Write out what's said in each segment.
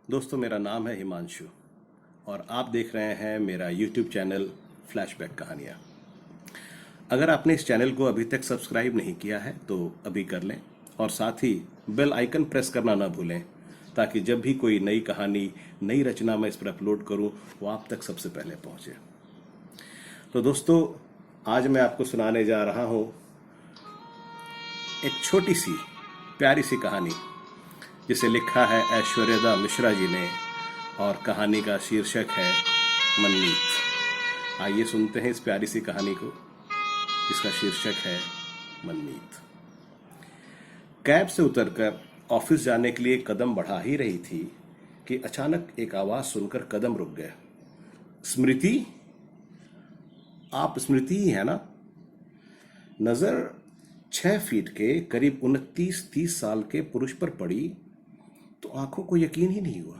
दोस्तों, मेरा नाम है हिमांशु और आप देख रहे हैं मेरा YouTube चैनल फ्लैशबैक कहानियाँ। अगर आपने इस चैनल को अभी तक सब्सक्राइब नहीं किया है तो अभी कर लें और साथ ही बेल आइकन प्रेस करना ना भूलें, ताकि जब भी कोई नई कहानी, नई रचना मैं इस पर अपलोड करूं, वो आप तक सबसे पहले पहुंचे। तो दोस्तों, आज मैं आपको सुनाने जा रहा हूं एक छोटी सी प्यारी सी कहानी, जिसे लिखा है ऐश्वर्यदा मिश्रा जी ने, और कहानी का शीर्षक है मनमीत। आइए सुनते हैं इस प्यारी सी कहानी को, जिसका शीर्षक है मनमीत। कैब से उतरकर ऑफिस जाने के लिए कदम बढ़ा ही रही थी कि अचानक एक आवाज सुनकर कदम रुक गया। स्मृति, आप स्मृति ही है ना? नजर 6 फीट के करीब 29-30 साल के पुरुष पर पड़ी तो आंखों को यकीन ही नहीं हुआ।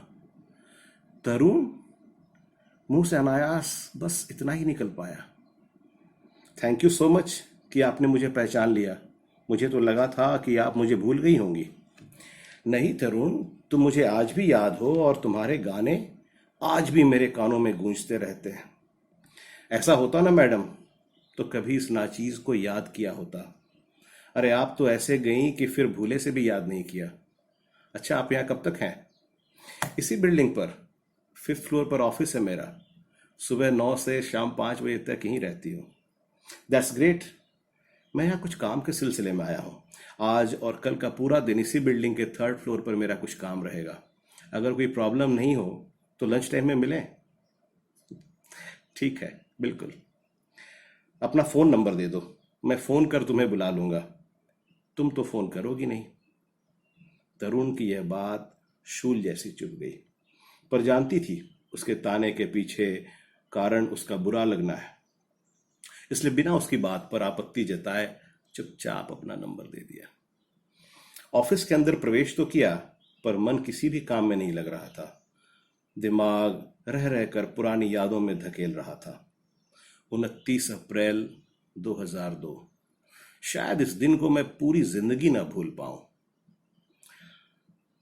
तरुण, मुंह से अनायास बस इतना ही निकल पाया। थैंक यू सो मच कि आपने मुझे पहचान लिया। मुझे तो लगा था कि आप मुझे भूल गई होंगी। नहीं तरुण, तुम मुझे आज भी याद हो और तुम्हारे गाने आज भी मेरे कानों में गूंजते रहते हैं। ऐसा होता ना मैडम, तो कभी इस नाचीज को याद किया होता। अरे आप तो ऐसे गई कि फिर भूले से भी याद नहीं किया। अच्छा, आप यहाँ कब तक हैं? इसी बिल्डिंग पर 5th फ्लोर पर ऑफिस है मेरा। सुबह 9 से शाम 5 बजे तक यहीं रहती हूँ। That's great. मैं यहाँ कुछ काम के सिलसिले में आया हूँ। आज और कल का पूरा दिन इसी बिल्डिंग के 3rd फ्लोर पर मेरा कुछ काम रहेगा। अगर कोई प्रॉब्लम नहीं हो तो लंच टाइम में मिलें। ठीक है, बिल्कुल। अपना फ़ोन नंबर दे दो, मैं फ़ोन कर तुम्हें बुला लूँगा। तुम तो फ़ोन करोगी नहीं। तरुण की यह बात शूल जैसी चुभ गई, पर जानती थी उसके ताने के पीछे कारण उसका बुरा लगना है, इसलिए बिना उसकी बात पर आपत्ति जताए चुपचाप अपना नंबर दे दिया। ऑफिस के अंदर प्रवेश तो किया, पर मन किसी भी काम में नहीं लग रहा था। दिमाग रह रहकर पुरानी यादों में धकेल रहा था। 29 अप्रैल 2002, शायद इस दिन को मैं पूरी जिंदगी ना भूल पाऊं।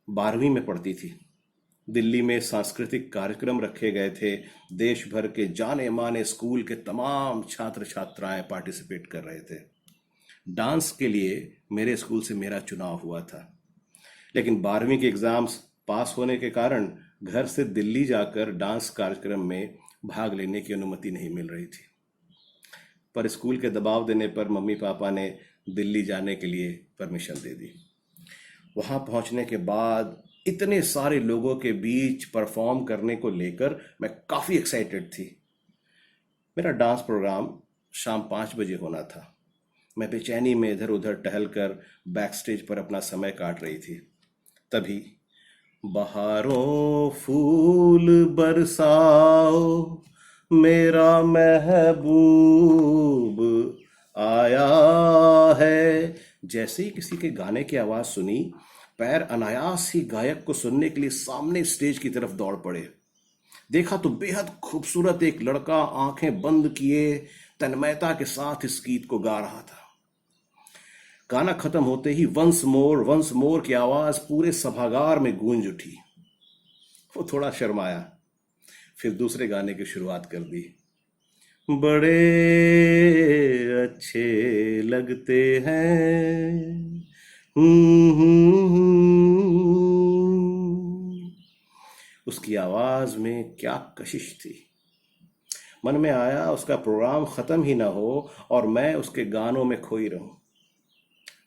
12वीं में पढ़ती थी। दिल्ली में सांस्कृतिक कार्यक्रम रखे गए थे। देश भर के जाने माने स्कूल के तमाम छात्र छात्राएं पार्टिसिपेट कर रहे थे। डांस के लिए मेरे स्कूल से मेरा चुनाव हुआ था, लेकिन 12वीं के एग्जाम्स पास होने के कारण घर से दिल्ली जाकर डांस कार्यक्रम में भाग लेने की अनुमति नहीं मिल रही थी। पर स्कूल के दबाव देने पर मम्मी पापा ने दिल्ली जाने के लिए परमिशन दे दी। वहां पहुंचने के बाद इतने सारे लोगों के बीच परफॉर्म करने को लेकर मैं काफी एक्साइटेड थी। मेरा डांस प्रोग्राम शाम 5 बजे होना था। मैं बेचैनी में इधर उधर टहलकर बैक स्टेज पर अपना समय काट रही थी। तभी बहारों फूल बरसाओ, मेरा महबूब आया है, जैसे ही किसी के गाने की आवाज सुनी, पैर अनायास ही गायक को सुनने के लिए सामने स्टेज की तरफ दौड़ पड़े। देखा तो बेहद खूबसूरत एक लड़का आंखें बंद किए तन्मयता के साथ इस गीत को गा रहा था। गाना खत्म होते ही वंस मोर की आवाज पूरे सभागार में गूंज उठी। वो थोड़ा शर्माया, फिर दूसरे गाने की शुरुआत कर दी। बड़े अच्छे लगते हैं, उसकी आवाज में क्या कशिश थी। मन में आया उसका प्रोग्राम खत्म ही ना हो और मैं उसके गानों में खोई रहूं।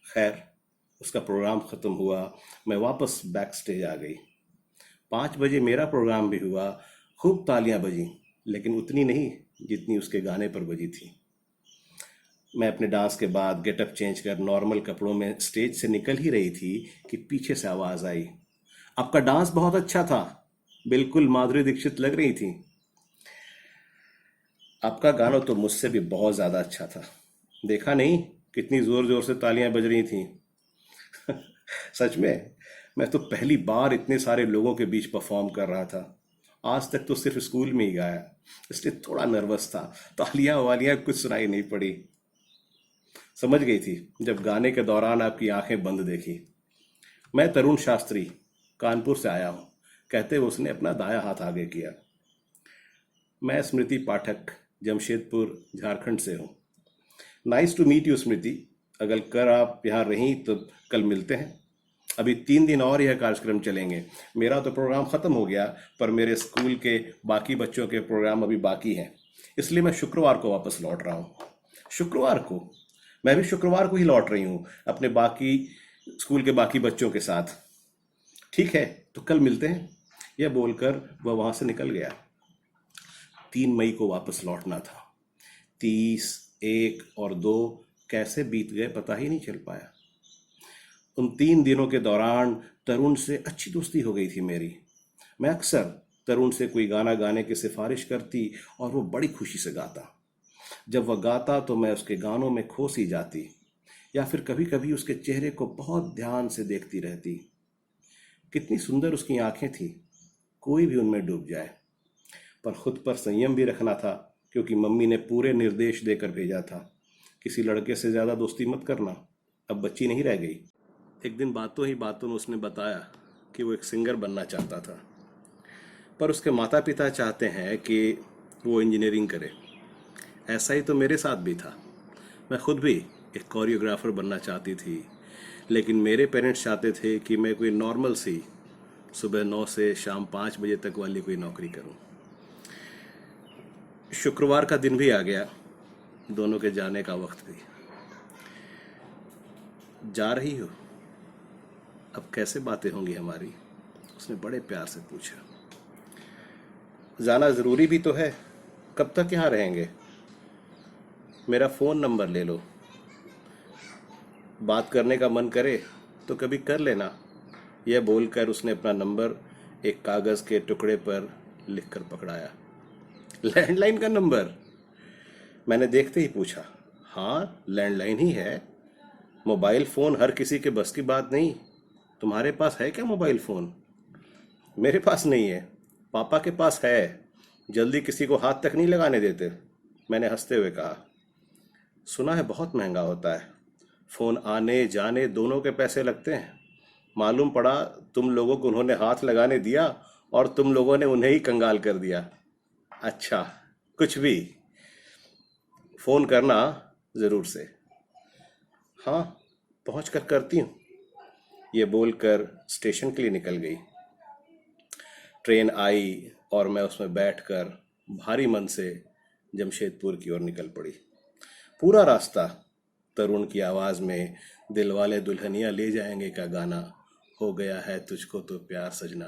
खैर, उसका प्रोग्राम खत्म हुआ, मैं वापस बैक स्टेज आ गई। 5 बजे मेरा प्रोग्राम भी हुआ। खूब तालियां बजी, लेकिन उतनी नहीं जितनी उसके गाने पर बजी थी। मैं अपने डांस के बाद गेटअप चेंज कर नॉर्मल कपड़ों में स्टेज से निकल ही रही थी कि पीछे से आवाज आई, आपका डांस बहुत अच्छा था, बिल्कुल माधुरी दीक्षित लग रही थी। आपका गाना तो मुझसे भी बहुत ज्यादा अच्छा था। देखा नहीं कितनी जोर जोर से तालियां बज रही थी। सच में, मैं तो पहली बार इतने सारे लोगों के बीच परफॉर्म कर रहा था। आज तक तो सिर्फ स्कूल में ही गाया, इसलिए थोड़ा नर्वस था। तालियां वालियां कुछ सुनाई नहीं पड़ी। समझ गई थी जब गाने के दौरान आपकी आंखें बंद देखी। मैं तरुण शास्त्री कानपुर से आया हूँ। कहते हुए उसने अपना दायां हाथ आगे किया। मैं स्मृति पाठक, जमशेदपुर, झारखंड से हूँ। नाइस टू मीट यू स्मृति। अगर कर आप यहाँ रहीं तो कल मिलते हैं। अभी 3 दिन और यह कार्यक्रम चलेंगे। मेरा तो प्रोग्राम ख़त्म हो गया, पर मेरे स्कूल के बाकी बच्चों के प्रोग्राम अभी बाकी हैं, इसलिए मैं शुक्रवार को वापस लौट रहा हूँ। शुक्रवार को? मैं भी शुक्रवार को ही लौट रही हूँ अपने बाकी स्कूल के बाकी बच्चों के साथ। ठीक है, तो कल मिलते हैं। यह बोलकर वह वहाँ से निकल गया। 3 मई को वापस लौटना था। 30, 1 और 2 कैसे बीत गए पता ही नहीं चल पाया। उन 3 दिनों के दौरान तरुण से अच्छी दोस्ती हो गई थी मेरी। मैं अक्सर तरुण से कोई गाना गाने की सिफारिश करती और वो बड़ी खुशी से गाता। जब वह गाता तो मैं उसके गानों में खो सी जाती, या फिर कभी कभी उसके चेहरे को बहुत ध्यान से देखती रहती। कितनी सुंदर उसकी आंखें थी, कोई भी उनमें डूब जाए। पर खुद पर संयम भी रखना था, क्योंकि मम्मी ने पूरे निर्देश देकर भेजा था, किसी लड़के से ज़्यादा दोस्ती मत करना। अब बच्ची नहीं रह गई। एक दिन बातों ही बातों में उसने बताया कि वो एक सिंगर बनना चाहता था, पर उसके माता पिता चाहते हैं कि वो इंजीनियरिंग करे। ऐसा ही तो मेरे साथ भी था। मैं खुद भी एक कोरियोग्राफर बनना चाहती थी, लेकिन मेरे पेरेंट्स चाहते थे कि मैं कोई नॉर्मल सी सुबह 9 से शाम 5 बजे तक वाली कोई नौकरी करूं। शुक्रवार का दिन भी आ गया, दोनों के जाने का वक्त भी। जा रही हो? अब कैसे बातें होंगी हमारी? उसने बड़े प्यार से पूछा। जाना ज़रूरी भी तो है, कब तक यहाँ रहेंगे? मेरा फ़ोन नंबर ले लो, बात करने का मन करे तो कभी कर लेना। यह बोलकर उसने अपना नंबर एक कागज़ के टुकड़े पर लिखकर पकड़ाया। लैंडलाइन का नंबर? मैंने देखते ही पूछा। हाँ, लैंडलाइन ही है। मोबाइल फ़ोन हर किसी के बस की बात नहीं। तुम्हारे पास है क्या मोबाइल फ़ोन? मेरे पास नहीं है, पापा के पास है। जल्दी किसी को हाथ तक नहीं लगाने देते, मैंने हंसते हुए कहा। सुना है बहुत महंगा होता है, फ़ोन आने जाने दोनों के पैसे लगते हैं। मालूम पड़ा तुम लोगों को उन्होंने हाथ लगाने दिया और तुम लोगों ने उन्हें ही कंगाल कर दिया। अच्छा, कुछ भी। फ़ोन करना ज़रूर से। हाँ, पहुँच कर करती हूँ। ये बोलकर स्टेशन के लिए निकल गई। ट्रेन आई और मैं उसमें बैठकर भारी मन से जमशेदपुर की ओर निकल पड़ी। पूरा रास्ता तरुण की आवाज़ में दिलवाले दुल्हनिया ले जाएंगे का गाना हो गया है तुझको तो प्यार सजना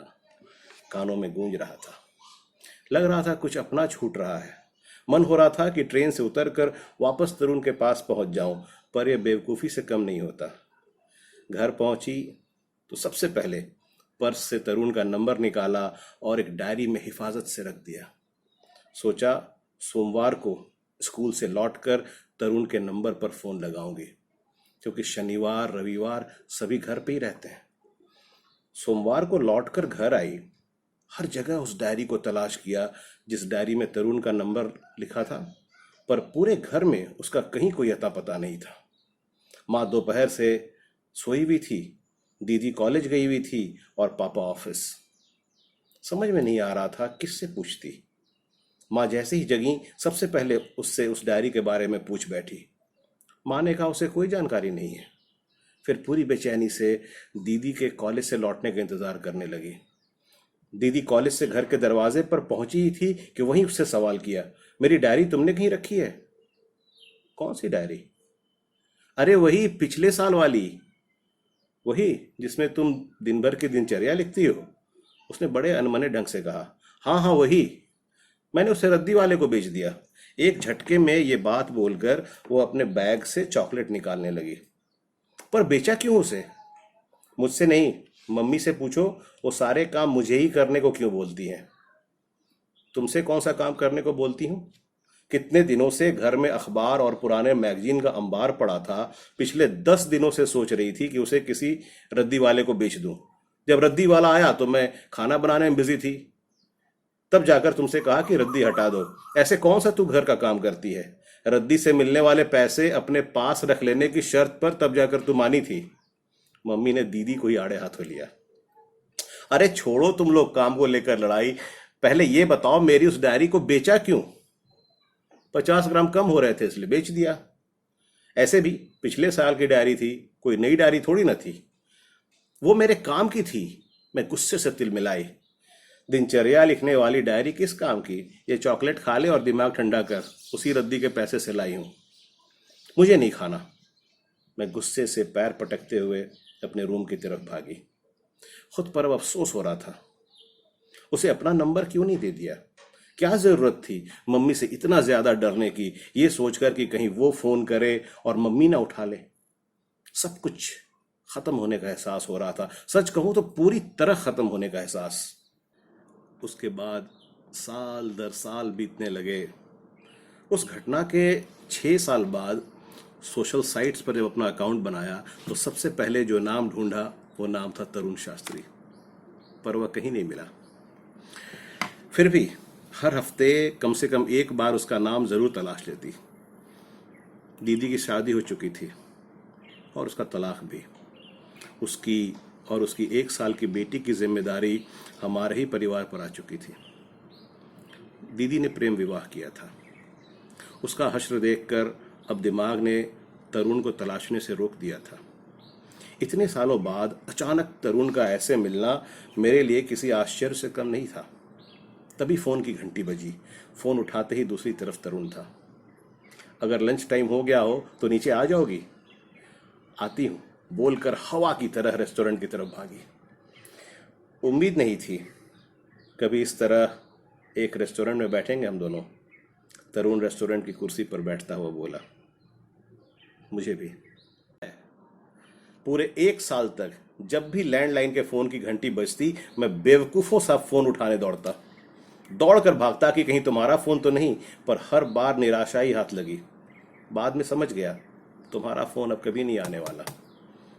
कानों में गूंज रहा था। लग रहा था कुछ अपना छूट रहा है। मन हो रहा था कि ट्रेन से उतरकर वापस तरुण के पास पहुंच जाऊं, पर यह बेवकूफ़ी से कम नहीं होता। घर पहुंची तो सबसे पहले पर्स से तरुण का नंबर निकाला और एक डायरी में हिफाजत से रख दिया। सोचा सोमवार को स्कूल से लौटकर तरुण के नंबर पर फ़ोन लगाऊंगी, क्योंकि शनिवार रविवार सभी घर पे ही रहते हैं। सोमवार को लौटकर घर आई, हर जगह उस डायरी को तलाश किया जिस डायरी में तरुण का नंबर लिखा था, पर पूरे घर में उसका कहीं कोई अता पता नहीं था। माँ दोपहर से सोई हुई थी, दीदी कॉलेज गई हुई थी और पापा ऑफिस। समझ में नहीं आ रहा था किससे पूछती। माँ जैसे ही जगी सबसे पहले उससे उस डायरी के बारे में पूछ बैठी। माँ ने कहा उसे कोई जानकारी नहीं है। फिर पूरी बेचैनी से दीदी के कॉलेज से लौटने का इंतजार करने लगी। दीदी कॉलेज से घर के दरवाजे पर पहुंची ही थी कि वहीं उससे सवाल किया, मेरी डायरी तुमने कहीं रखी है? कौन सी डायरी? अरे वही पिछले साल वाली, वही जिसमें तुम दिन भर की दिनचर्या लिखती हो। उसने बड़े अनमने ढंग से कहा। हाँ हाँ वही। मैंने उसे रद्दी वाले को बेच दिया। एक झटके में ये बात बोलकर वो अपने बैग से चॉकलेट निकालने लगी। पर बेचा क्यों उसे? मुझसे नहीं, मम्मी से पूछो, वो सारे काम मुझे ही करने को क्यों बोलती हैं। तुमसे कौन सा काम करने को बोलती हूँ? कितने दिनों से घर में अखबार और पुराने मैगजीन का अंबार पड़ा था। पिछले 10 दिनों से सोच रही थी कि उसे किसी रद्दी वाले को बेच दूं। जब रद्दी वाला आया तो मैं खाना बनाने में बिजी थी, तब जाकर तुमसे कहा कि रद्दी हटा दो। ऐसे कौन सा तू घर का काम करती है? रद्दी से मिलने वाले पैसे अपने पास रख लेने की शर्त पर तब जाकर तू मानी थी। मम्मी ने दीदी को ही आड़े हाथों लिया। अरे छोड़ो तुम लोग काम को लेकर लड़ाई, पहले ये बताओ मेरी उस डायरी को बेचा क्यों? 50 ग्राम कम हो रहे थे इसलिए बेच दिया। ऐसे भी पिछले साल की डायरी थी, कोई नई डायरी थोड़ी ना थी। वो मेरे काम की थी। मैं गुस्से से तिल मिलाई। दिनचर्या लिखने वाली डायरी किस काम की? ये चॉकलेट खा ले और दिमाग ठंडा कर, उसी रद्दी के पैसे से लाई हूं। मुझे नहीं खाना। मैं गुस्से से पैर पटकते हुए अपने रूम की तरफ भागी। खुद पर अब अफसोस हो रहा था। उसे अपना नंबर क्यों नहीं दे दिया? क्या जरूरत थी मम्मी से इतना ज्यादा डरने की, ये सोचकर कि कहीं वो फोन करे और मम्मी ना उठा ले। सब कुछ खत्म होने का एहसास हो रहा था। सच कहूं तो पूरी तरह खत्म होने का एहसास। उसके बाद साल दर साल बीतने लगे। उस घटना के 6 साल बाद सोशल साइट्स पर जब अपना अकाउंट बनाया तो सबसे पहले जो नाम ढूंढा वो नाम था तरुण शास्त्री, पर वह कहीं नहीं मिला। फिर भी हर हफ्ते कम से कम एक बार उसका नाम जरूर तलाश लेती। दीदी की शादी हो चुकी थी और उसका तलाक भी। उसकी और उसकी 1 साल की बेटी की जिम्मेदारी हमारे ही परिवार पर आ चुकी थी। दीदी ने प्रेम विवाह किया था। उसका हश्र देखकर अब दिमाग ने तरुण को तलाशने से रोक दिया था। इतने सालों बाद अचानक तरुण का ऐसे मिलना मेरे लिए किसी आश्चर्य से कम नहीं था। तभी फोन की घंटी बजी। फोन उठाते ही दूसरी तरफ तरुण था। अगर लंच टाइम हो गया हो तो नीचे आ जाओगी? आती हूं, बोलकर हवा की तरह रेस्टोरेंट की तरफ भागी। उम्मीद नहीं थी कभी इस तरह एक रेस्टोरेंट में बैठेंगे हम दोनों। तरुण रेस्टोरेंट की कुर्सी पर बैठता हुआ बोला, मुझे भी। पूरे 1 साल तक जब भी लैंडलाइन के फोन की घंटी बजती मैं बेवकूफों सा फोन उठाने दौड़ता, दौड़कर भागता कि कहीं तुम्हारा फोन तो नहीं, पर हर बार निराशा ही हाथ लगी। बाद में समझ गया तुम्हारा फोन अब कभी नहीं आने वाला।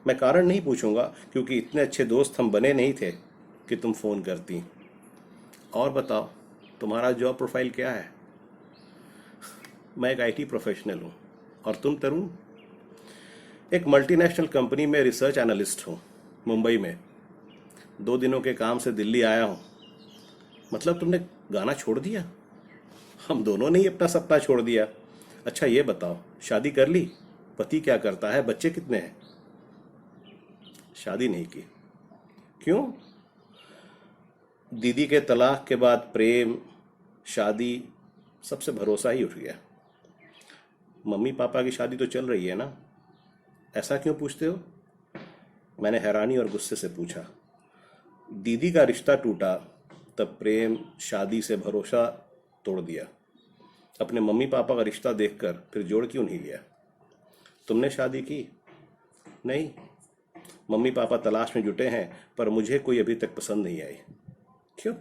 मैं कारण नहीं पूछूंगा क्योंकि इतने अच्छे दोस्त हम बने नहीं थे कि तुम फोन करती। और बताओ तुम्हारा जॉब प्रोफाइल क्या है? मैं एक आईटी प्रोफेशनल हूँ। और तुम तरुण? एक मल्टीनेशनल कंपनी में रिसर्च एनालिस्ट हूँ, मुंबई में। 2 दिनों के काम से दिल्ली आया हूँ। मतलब तुमने गाना छोड़ दिया? हम दोनों ने ही अपना सपना छोड़ दिया। अच्छा ये बताओ शादी कर ली? पति क्या करता है? बच्चे कितने हैं? शादी नहीं की। क्यों? दीदी के तलाक के बाद प्रेम, शादी, सबसे भरोसा ही उठ गया। मम्मी पापा की शादी तो चल रही है ना? ऐसा क्यों पूछते हो? मैंने हैरानी और गुस्से से पूछा। दीदी का रिश्ता टूटा तब प्रेम, शादी से भरोसा तोड़ दिया। अपने मम्मी पापा का रिश्ता देखकर फिर जोड़ क्यों नहीं लिया? तुमने शादी की? नहीं, मम्मी पापा तलाश में जुटे हैं, पर मुझे कोई अभी तक पसंद नहीं आई। क्यों?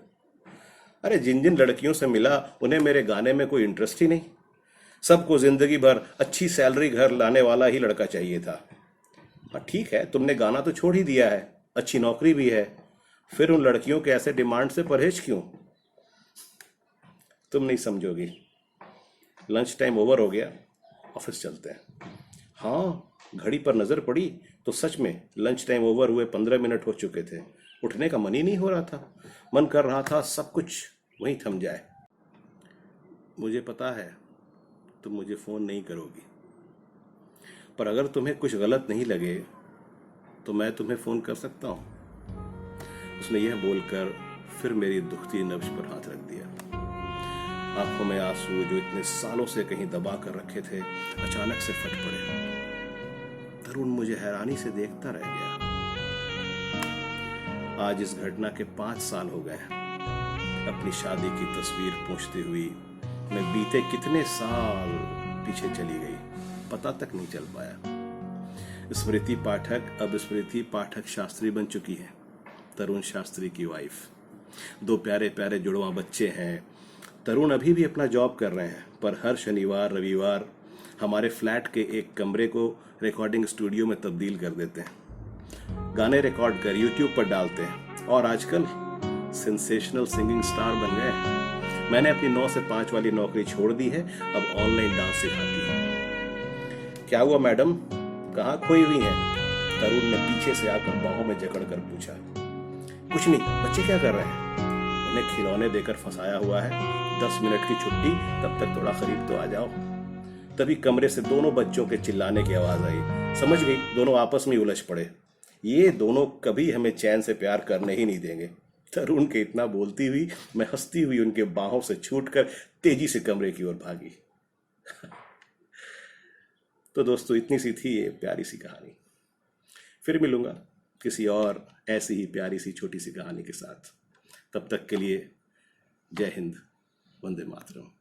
अरे जिन जिन लड़कियों से मिला उन्हें मेरे गाने में कोई इंटरेस्ट ही नहीं। सबको जिंदगी भर अच्छी सैलरी घर लाने वाला ही लड़का चाहिए था। हाँ ठीक है, तुमने गाना तो छोड़ ही दिया है, अच्छी नौकरी भी है, फिर उन लड़कियों के ऐसे डिमांड से परहेज क्यों? तुम नहीं समझोगी। लंच टाइम ओवर हो गया, ऑफिस चलते हैं। हाँ, घड़ी पर नजर पड़ी तो सच में लंच टाइम ओवर हुए 15 मिनट हो चुके थे। उठने का मन ही नहीं हो रहा था। मन कर रहा था सब कुछ वहीं थम जाए। मुझे पता है तुम मुझे फोन नहीं करोगी, पर अगर तुम्हें कुछ गलत नहीं लगे तो मैं तुम्हें फोन कर सकता हूं। उसने यह बोलकर फिर मेरी दुखती नब्ज पर हाथ रख दिया। आंखों में आंसू जो इतने सालों से कहीं दबा कर रखे थे अचानक से फट पड़े। तरुण मुझे हैरानी से देखता रह गया। आज इस घटना के 5 साल हो गए। अपनी शादी की तस्वीर पोंछती हुई मैं बीते कितने साल पीछे चली गई, पता तक नहीं चल पाया। स्मृति पाठक अब स्मृति पाठक शास्त्री बन चुकी है, तरुण शास्त्री की वाइफ। 2 प्यारे प्यारे जुड़वा बच्चे हैं। तरुण अभी भी अपना जॉब कर रहे हैं, पर हर शनिवार रविवार हमारे फ्लैट के एक कमरे को रिकॉर्डिंग स्टूडियो में तब्दील कर देते हैं। गाने रिकॉर्ड कर यूट्यूब पर डालते हैं और आजकल सेंसेशनल सिंगिंग स्टार बन गए। मैंने अपनी 9 से 5 वाली नौकरी छोड़ दी है, अब ऑनलाइन डांस सिखाती हूँ। क्या हुआ मैडम, कहाँ खोई हुई हैं? तरुण ने पीछे से आकर बाहों में जकड़ कर पूछा। कुछ नहीं, बच्चे क्या कर रहे हैं? उन्हें खिलौने देकर फंसाया हुआ है। 10 मिनट की छुट्टी, तब तक थोड़ा करीब तो आ जाओ। तभी कमरे से दोनों बच्चों के चिल्लाने की आवाज आई। समझ गई, दोनों आपस में उलझ पड़े। ये दोनों कभी हमें चैन से प्यार करने ही नहीं देंगे। तरुण के इतना बोलती हुई मैं हंसती हुई उनके बाहों से छूटकर तेजी से कमरे की ओर भागी। तो दोस्तों, इतनी सी थी ये प्यारी सी कहानी। फिर मिलूंगा किसी और ऐसी ही प्यारी सी छोटी सी कहानी के साथ। तब तक के लिए जय हिंद, वंदे मातरम।